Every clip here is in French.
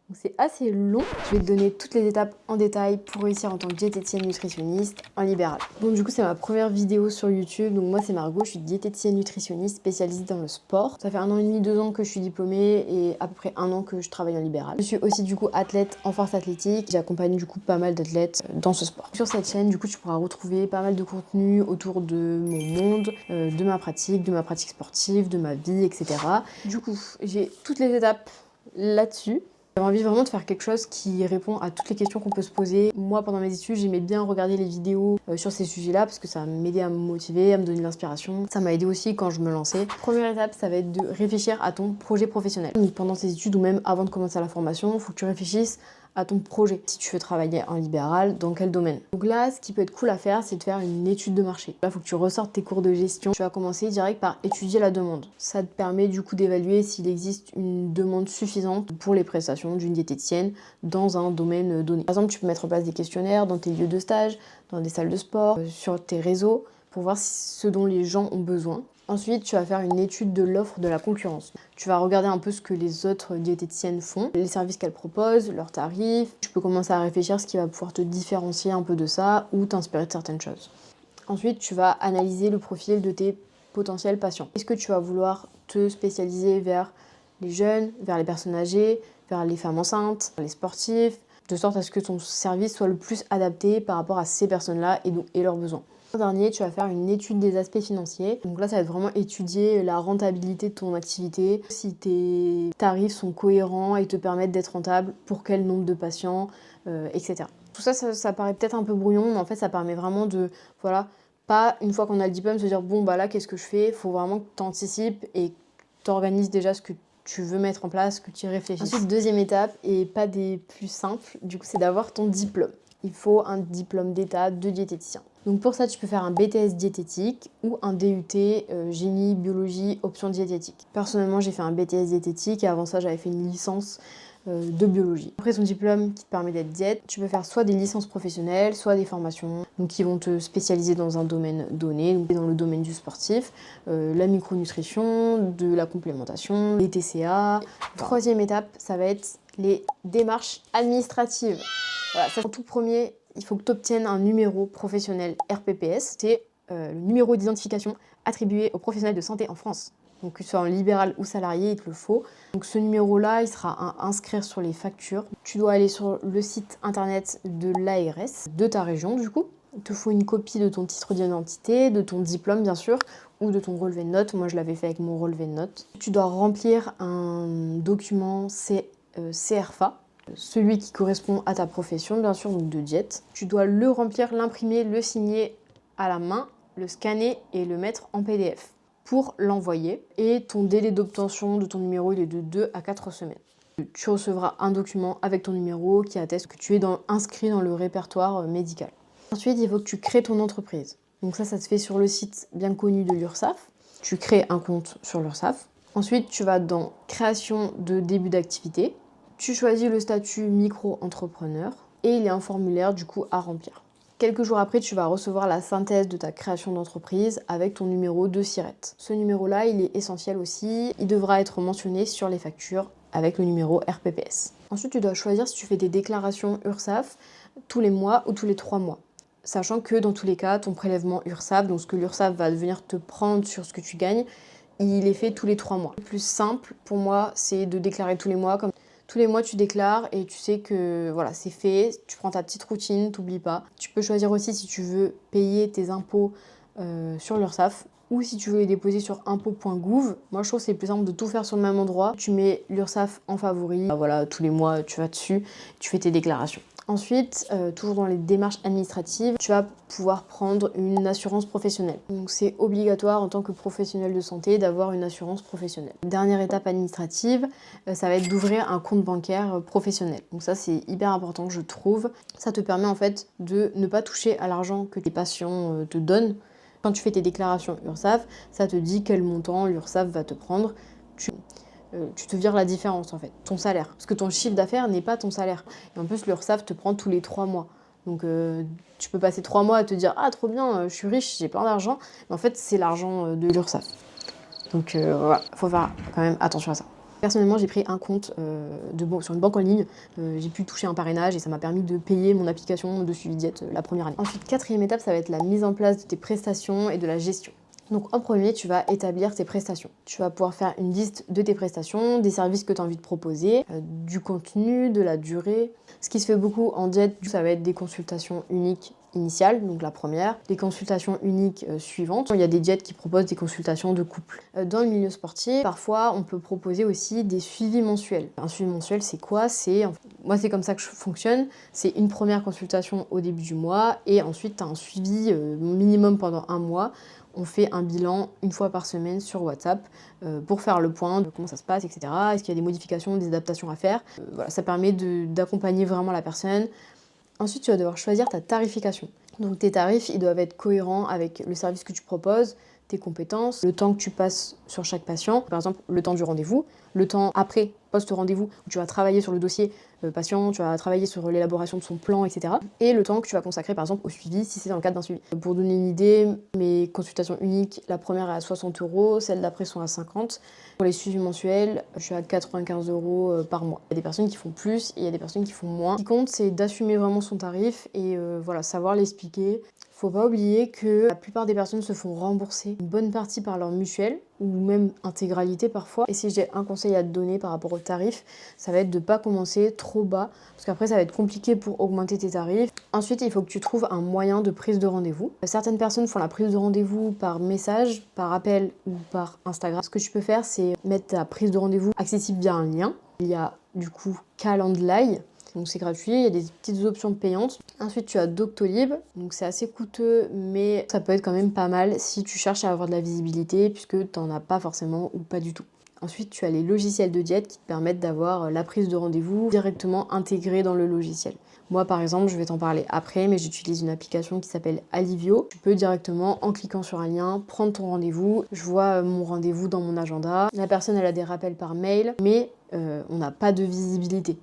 Donc c'est assez long. Je vais te donner toutes les étapes en détail pour réussir en tant que diététicienne nutritionniste en libéral. Bon, du coup, c'est ma première vidéo sur YouTube. Donc moi, c'est Margot, je suis diététicienne nutritionniste spécialisée dans le sport. Ça fait 1 an et demi, 2 ans que je suis diplômée et à peu près 1 an que je travaille en libéral. Je suis aussi du coup athlète en force athlétique. J'accompagne du coup pas mal d'athlètes dans ce sport. Sur cette chaîne, du coup, tu pourras retrouver pas mal de contenu autour de mon monde, de ma pratique sportive, de ma vie, etc. Du coup, j'ai toutes les étapes là-dessus. J'avais envie vraiment de faire quelque chose qui répond à toutes les questions qu'on peut se poser. Moi, pendant mes études, j'aimais bien regarder les vidéos sur ces sujets-là parce que ça m'aidait à me motiver, à me donner de l'inspiration. Ça m'a aidé aussi quand je me lançais. Première étape, ça va être de réfléchir à ton projet professionnel. Donc, pendant tes études ou même avant de commencer la formation, il faut que tu réfléchisses à ton projet. Si tu veux travailler en libéral, dans quel domaine? Donc là, ce qui peut être cool à faire, c'est de faire une étude de marché. Là, il faut que tu ressortes tes cours de gestion. Tu vas commencer direct par étudier la demande. Ça te permet du coup d'évaluer s'il existe une demande suffisante pour les prestations d'une diététicienne dans un domaine donné. Par exemple, tu peux mettre en place des questionnaires dans tes lieux de stage, dans des salles de sport, sur tes réseaux, pour voir ce dont les gens ont besoin. Ensuite, tu vas faire une étude de l'offre de la concurrence. Tu vas regarder un peu ce que les autres diététiciennes font, les services qu'elles proposent, leurs tarifs. Tu peux commencer à réfléchir à ce qui va pouvoir te différencier un peu de ça ou t'inspirer de certaines choses. Ensuite, tu vas analyser le profil de tes potentiels patients. Est-ce que tu vas vouloir te spécialiser vers les jeunes, vers les personnes âgées, vers les femmes enceintes, les sportifs, de sorte à ce que ton service soit le plus adapté par rapport à ces personnes-là et leurs besoins. En dernier, tu vas faire une étude des aspects financiers. Donc là, ça va être vraiment étudier la rentabilité de ton activité, si tes tarifs sont cohérents et te permettent d'être rentable, pour quel nombre de patients, etc. Tout ça, ça paraît peut-être un peu brouillon, mais en fait, ça permet vraiment de, voilà, pas une fois qu'on a le diplôme, se dire bon, bah là, qu'est-ce que je fais? Il faut vraiment que tu anticipes et que tu organises déjà ce que tu veux mettre en place, que tu y réfléchisses. Ensuite, deuxième étape, et pas des plus simples, du coup, c'est d'avoir ton diplôme. Il faut un diplôme d'état de diététicien. Donc pour ça, tu peux faire un BTS diététique ou un DUT génie, biologie, option diététique. Personnellement, j'ai fait un BTS diététique et avant ça, j'avais fait une licence de biologie. Après ton diplôme qui te permet d'être diète, tu peux faire soit des licences professionnelles, soit des formations donc qui vont te spécialiser dans un domaine donné, donc dans le domaine du sportif, la micronutrition, de la complémentation, les TCA. Troisième étape, ça va être les démarches administratives. Voilà, ça, en tout premier, il faut que tu obtiennes un numéro professionnel RPPS. C'est le numéro d'identification attribué aux professionnels de santé en France. Donc que tu sois en libéral ou salarié, il te le faut. Donc ce numéro-là, il sera à inscrire sur les factures. Tu dois aller sur le site internet de l'ARS de ta région du coup. Il te faut une copie de ton titre d'identité, de ton diplôme bien sûr, ou de ton relevé de notes. Moi je l'avais fait avec mon relevé de notes. Tu dois remplir un document CRFA. Celui qui correspond à ta profession, bien sûr, donc de diète. Tu dois le remplir, l'imprimer, le signer à la main, le scanner et le mettre en PDF pour l'envoyer. Et ton délai d'obtention de ton numéro, il est de 2 à 4 semaines. Tu recevras un document avec ton numéro qui atteste que tu es inscrit dans le répertoire médical. Ensuite, il faut que tu crées ton entreprise. Donc ça se fait sur le site bien connu de l'URSSAF. Tu crées un compte sur l'URSSAF. Ensuite, tu vas dans création de début d'activité. Tu choisis le statut micro-entrepreneur et il y a un formulaire du coup à remplir. Quelques jours après, tu vas recevoir la synthèse de ta création d'entreprise avec ton numéro de SIRET. Ce numéro-là, il est essentiel aussi. Il devra être mentionné sur les factures avec le numéro RPPS. Ensuite, tu dois choisir si tu fais des déclarations URSSAF tous les mois ou tous les 3 mois. Sachant que dans tous les cas, ton prélèvement URSSAF, donc ce que l'URSSAF va venir te prendre sur ce que tu gagnes, il est fait tous les 3 mois. Le plus simple pour moi, c'est de déclarer tous les mois. Tous les mois, tu déclares et tu sais que voilà, c'est fait. Tu prends ta petite routine, t'oublies pas. Tu peux choisir aussi si tu veux payer tes impôts sur l'URSSAF ou si tu veux les déposer sur impôts.gouv. Moi, je trouve que c'est plus simple de tout faire sur le même endroit. Tu mets l'URSSAF en favori. Voilà, tous les mois, tu vas dessus, tu fais tes déclarations. Ensuite, toujours dans les démarches administratives, tu vas pouvoir prendre une assurance professionnelle. Donc c'est obligatoire en tant que professionnel de santé d'avoir une assurance professionnelle. Dernière étape administrative, ça va être d'ouvrir un compte bancaire professionnel. Donc ça c'est hyper important je trouve. Ça te permet en fait de ne pas toucher à l'argent que tes patients te donnent. Quand tu fais tes déclarations URSSAF, ça te dit quel montant l'URSSAF va te prendre. Tu te vires la différence en fait, ton salaire. Parce que ton chiffre d'affaires n'est pas ton salaire. Et en plus, l'URSSAF te prend tous les 3 mois. Donc tu peux passer 3 mois à te dire « Ah, trop bien, je suis riche, j'ai plein d'argent. » Mais en fait, c'est l'argent de l'URSSAF. Donc voilà, faut faire quand même attention à ça. Personnellement, j'ai pris un compte sur une banque en ligne. J'ai pu toucher un parrainage et ça m'a permis de payer mon application de suivi diète la première année. Ensuite, quatrième étape, ça va être la mise en place de tes prestations et de la gestion. Donc en premier, tu vas établir tes prestations. Tu vas pouvoir faire une liste de tes prestations, des services que tu as envie de proposer, du contenu, de la durée. Ce qui se fait beaucoup en diète, ça va être des consultations uniques initiales, donc la première, les consultations uniques suivantes. Il y a des diètes qui proposent des consultations de couple. Dans le milieu sportif, parfois, on peut proposer aussi des suivis mensuels. Un suivi mensuel, c'est quoi? Moi, c'est comme ça que je fonctionne. C'est une première consultation au début du mois et ensuite, tu as un suivi minimum pendant un mois. On fait un bilan une fois par semaine sur WhatsApp pour faire le point de comment ça se passe, etc. Est-ce qu'il y a des modifications, des adaptations à faire? Voilà, ça permet d'accompagner vraiment la personne. Ensuite, tu vas devoir choisir ta tarification. Donc tes tarifs, ils doivent être cohérents avec le service que tu proposes, tes compétences, le temps que tu passes sur chaque patient. Par exemple, le temps du rendez-vous, le temps après, post-rendez-vous, où tu vas travailler sur le dossier patient, tu vas travailler sur l'élaboration de son plan, etc. Et le temps que tu vas consacrer, par exemple, au suivi, si c'est dans le cadre d'un suivi. Pour donner une idée, mes consultations uniques, la première est à 60 €, celles d'après sont à 50. Pour les suivis mensuels, je suis à 95 € par mois. Il y a des personnes qui font plus et il y a des personnes qui font moins. Ce qui compte, c'est d'assumer vraiment son tarif et voilà, savoir l'expliquer. Faut pas oublier que la plupart des personnes se font rembourser une bonne partie par leur mutuelle ou même intégralité parfois. Et si j'ai un conseil à te donner par rapport au tarif, ça va être de pas commencer trop bas parce qu'après ça va être compliqué pour augmenter tes tarifs. Ensuite, il faut que tu trouves un moyen de prise de rendez-vous. Certaines personnes font la prise de rendez-vous par message, par appel ou par Instagram. Ce que tu peux faire, c'est mettre ta prise de rendez-vous accessible via un lien. Il y a du coup Calendly. Donc c'est gratuit, il y a des petites options payantes. Ensuite tu as Doctolib, donc c'est assez coûteux mais ça peut être quand même pas mal si tu cherches à avoir de la visibilité puisque tu n'en as pas forcément ou pas du tout. Ensuite tu as les logiciels de diète qui te permettent d'avoir la prise de rendez-vous directement intégrée dans le logiciel. Moi par exemple, je vais t'en parler après, mais j'utilise une application qui s'appelle Alivio. Tu peux directement, en cliquant sur un lien, prendre ton rendez-vous. Je vois mon rendez-vous dans mon agenda. La personne elle a des rappels par mail, mais on n'a pas de visibilité.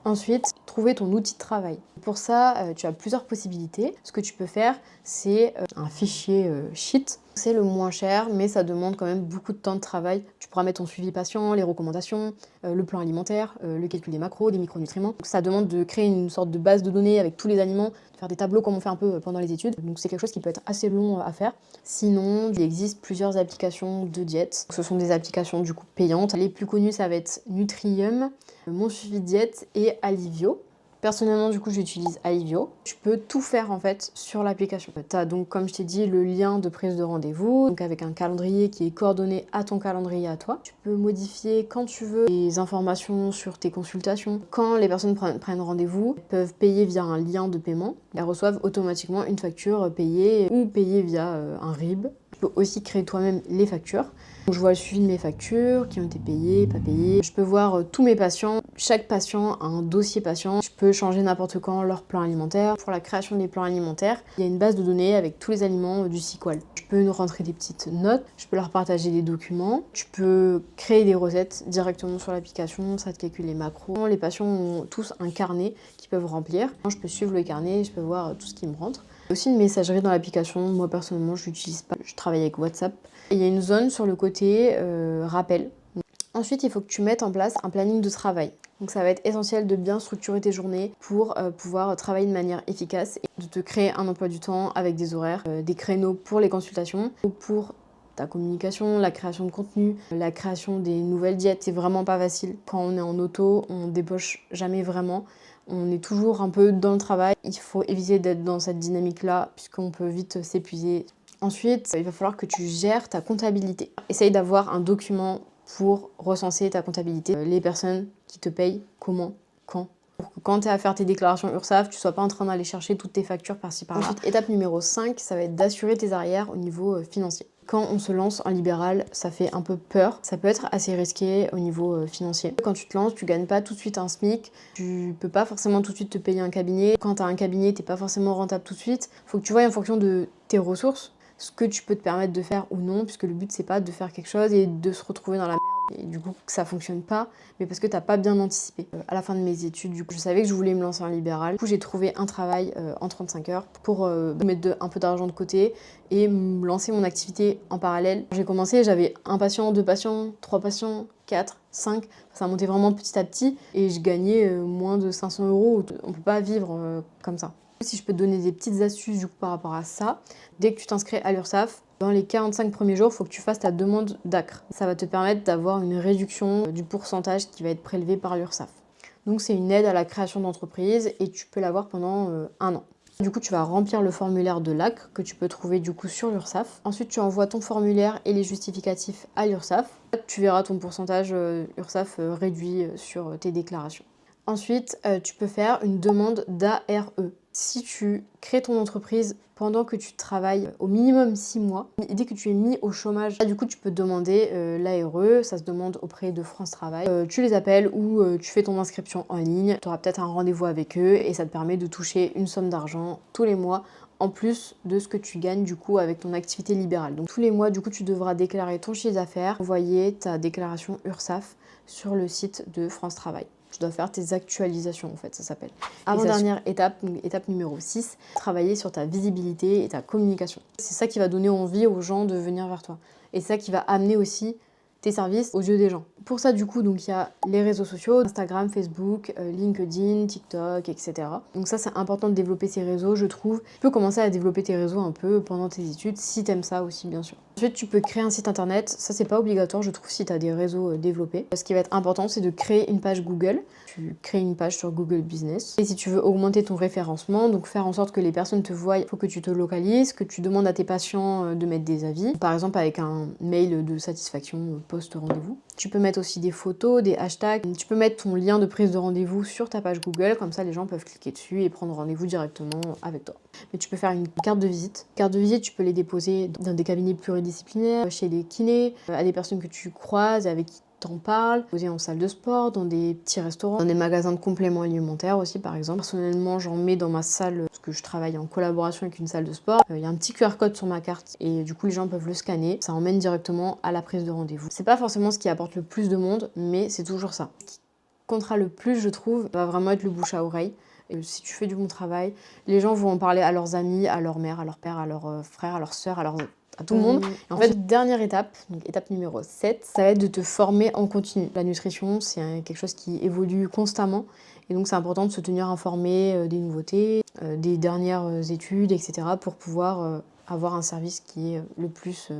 Ensuite, trouver ton outil de travail. Pour ça, tu as plusieurs possibilités. Ce que tu peux faire, c'est un fichier Sheet. C'est le moins cher, mais ça demande quand même beaucoup de temps de travail. Tu pourras mettre ton suivi patient, les recommandations, le plan alimentaire, le calcul des macros, des micronutriments. Donc, ça demande de créer une sorte de base de données avec tous les aliments, de faire des tableaux comme on fait un peu pendant les études. Donc c'est quelque chose qui peut être assez long à faire. Sinon, il existe plusieurs applications de diète. Ce sont des applications du coup payantes. Les plus connues, ça va être Nutrium, Mon Suivi Diète et Alivio. Personnellement, du coup, j'utilise Alivio. Tu peux tout faire en fait sur l'application. Tu as donc, comme je t'ai dit, le lien de prise de rendez-vous, donc avec un calendrier qui est coordonné à ton calendrier à toi. Tu peux modifier quand tu veux les informations sur tes consultations. Quand les personnes prennent rendez-vous, elles peuvent payer via un lien de paiement. Elles reçoivent automatiquement une facture payée ou payée via un RIB. Tu peux aussi créer toi-même les factures. Donc, je vois le suivi de mes factures, qui ont été payées, pas payées. Je peux voir tous mes patients. Chaque patient a un dossier patient. Je peux changer n'importe quand leur plan alimentaire. Pour la création des plans alimentaires, il y a une base de données avec tous les aliments du Sequal. Je peux nous rentrer des petites notes. Je peux leur partager des documents. Tu peux créer des recettes directement sur l'application. Ça te calcule les macros. Les patients ont tous un carnet qu'ils peuvent remplir. Je peux suivre le carnet. Je peux voir tout ce qui me rentre. Il y a aussi une messagerie dans l'application. Moi, personnellement, je l'utilise pas. Je travaille avec WhatsApp. Il y a une zone sur le côté rappel. Ensuite, il faut que tu mettes en place un planning de travail. Donc ça va être essentiel de bien structurer tes journées pour pouvoir travailler de manière efficace et de te créer un emploi du temps avec des horaires, des créneaux pour les consultations ou pour ta communication, la création de contenu, la création des nouvelles diètes. C'est vraiment pas facile. Quand on est en auto, on débauche jamais vraiment. On est toujours un peu dans le travail. Il faut éviter d'être dans cette dynamique-là puisqu'on peut vite s'épuiser. Ensuite, il va falloir que tu gères ta comptabilité. Essaye d'avoir un document pour recenser ta comptabilité. Les personnes qui te payent, comment, quand. Pour que quand tu es à faire tes déclarations URSSAF, tu ne sois pas en train d'aller chercher toutes tes factures par-ci par-là. Ensuite, étape numéro 5, ça va être d'assurer tes arrières au niveau financier. Quand on se lance en libéral, ça fait un peu peur. Ça peut être assez risqué au niveau financier. Quand tu te lances, tu gagnes pas tout de suite un SMIC. Tu peux pas forcément tout de suite te payer un cabinet. Quand tu as un cabinet, t'es pas forcément rentable tout de suite. Faut que tu vois en fonction de tes ressources ce que tu peux te permettre de faire ou non, puisque le but c'est pas de faire quelque chose et de se retrouver dans la merde Et du coup, ça fonctionne pas, mais parce que t'as pas bien anticipé. À la fin de mes études, du coup, je savais que je voulais me lancer en libéral. Du coup, j'ai trouvé un travail en 35 heures pour mettre un peu d'argent de côté et me lancer mon activité en parallèle. J'ai commencé, j'avais un patient, deux patients, trois patients, 4, 5. Ça montait vraiment petit à petit et je gagnais moins de 500 euros. On peut pas vivre comme ça. Si je peux te donner des petites astuces du coup par rapport à ça, dès que tu t'inscris à l'URSSAF, dans les 45 premiers jours, il faut que tu fasses ta demande d'ACRE. Ça va te permettre d'avoir une réduction du pourcentage qui va être prélevé par l'URSSAF. Donc c'est une aide à la création d'entreprise et tu peux l'avoir pendant un an. Du coup, tu vas remplir le formulaire de l'ACRE que tu peux trouver du coup sur l'URSSAF. Ensuite, tu envoies ton formulaire et les justificatifs à l'URSSAF. Tu verras ton pourcentage URSSAF réduit sur tes déclarations. Ensuite, tu peux faire une demande d'ARE. Si tu crées ton entreprise pendant que tu travailles au minimum 6 mois, et dès que tu es mis au chômage, du coup tu peux demander l'ARE, ça se demande auprès de France Travail. Tu les appelles ou tu fais ton inscription en ligne, tu auras peut-être un rendez-vous avec eux et ça te permet de toucher une somme d'argent tous les mois en plus de ce que tu gagnes du coup avec ton activité libérale. Donc tous les mois du coup tu devras déclarer ton chiffre d'affaires, envoyer ta déclaration URSSAF sur le site de France Travail. Tu dois faire tes actualisations en fait, ça s'appelle. Avant-dernière étape, donc étape numéro 6, travailler sur ta visibilité et ta communication. C'est ça qui va donner envie aux gens de venir vers toi. Et c'est ça qui va amener aussi tes services aux yeux des gens. Pour ça, du coup, donc il y a les réseaux sociaux, Instagram, Facebook, LinkedIn, TikTok, etc. Donc ça, c'est important de développer ces réseaux, je trouve. Tu peux commencer à développer tes réseaux un peu pendant tes études, si t'aimes ça aussi, bien sûr. Ensuite, tu peux créer un site internet. Ça, c'est pas obligatoire, je trouve, si tu as des réseaux développés. Ce qui va être important, c'est de créer une page Google. Tu crées une page sur Google Business. Et si tu veux augmenter ton référencement, donc faire en sorte que les personnes te voient, il faut que tu te localises, que tu demandes à tes patients de mettre des avis. Par exemple, avec un mail de satisfaction post-rendez-vous. Tu peux mettre aussi des photos, des hashtags. Tu peux mettre ton lien de prise de rendez-vous sur ta page Google. Comme ça, les gens peuvent cliquer dessus et prendre rendez-vous directement avec toi. Mais tu peux faire une carte de visite. Carte de visite, tu peux les déposer dans des cabinets pluridisciplinaires, chez les kinés, à des personnes que tu croises, avec qui t'en parles, poser en salle de sport, dans des petits restaurants, dans des magasins de compléments alimentaires aussi par exemple. Personnellement, j'en mets dans ma salle parce que je travaille en collaboration avec une salle de sport. Il y a un petit QR code sur ma carte et du coup les gens peuvent le scanner. Ça emmène directement à la prise de rendez-vous. C'est pas forcément ce qui apporte le plus de monde, mais c'est toujours ça. Ce qui comptera le plus, je trouve, va vraiment être le bouche à oreille. Et si tu fais du bon travail, les gens vont en parler à leurs amis, à leur mère, à leur père, à leurs frères, à leurs sœurs, à tout le monde. Et en fait, dernière étape, donc étape numéro 7, ça va être de te former en continu. La nutrition, c'est quelque chose qui évolue constamment. Et donc, c'est important de se tenir informé des nouveautés, des dernières études, etc. pour pouvoir avoir un service qui est le plus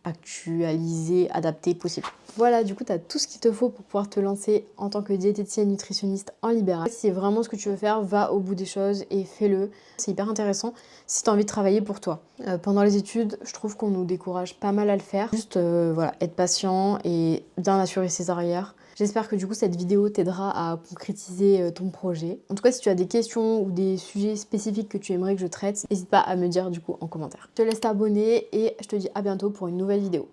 actualisé, adapté possible. Voilà, du coup, tu as tout ce qu'il te faut pour pouvoir te lancer en tant que diététicienne nutritionniste en libéral. Si c'est vraiment ce que tu veux faire, va au bout des choses et fais-le. C'est hyper intéressant si tu as envie de travailler pour toi. Pendant les études, je trouve qu'on nous décourage pas mal à le faire. Juste, voilà, être patient et bien assurer ses arrières. J'espère que du coup cette vidéo t'aidera à concrétiser ton projet. En tout cas, si tu as des questions ou des sujets spécifiques que tu aimerais que je traite, n'hésite pas à me dire du coup en commentaire. Je te laisse t'abonner et je te dis à bientôt pour une nouvelle vidéo.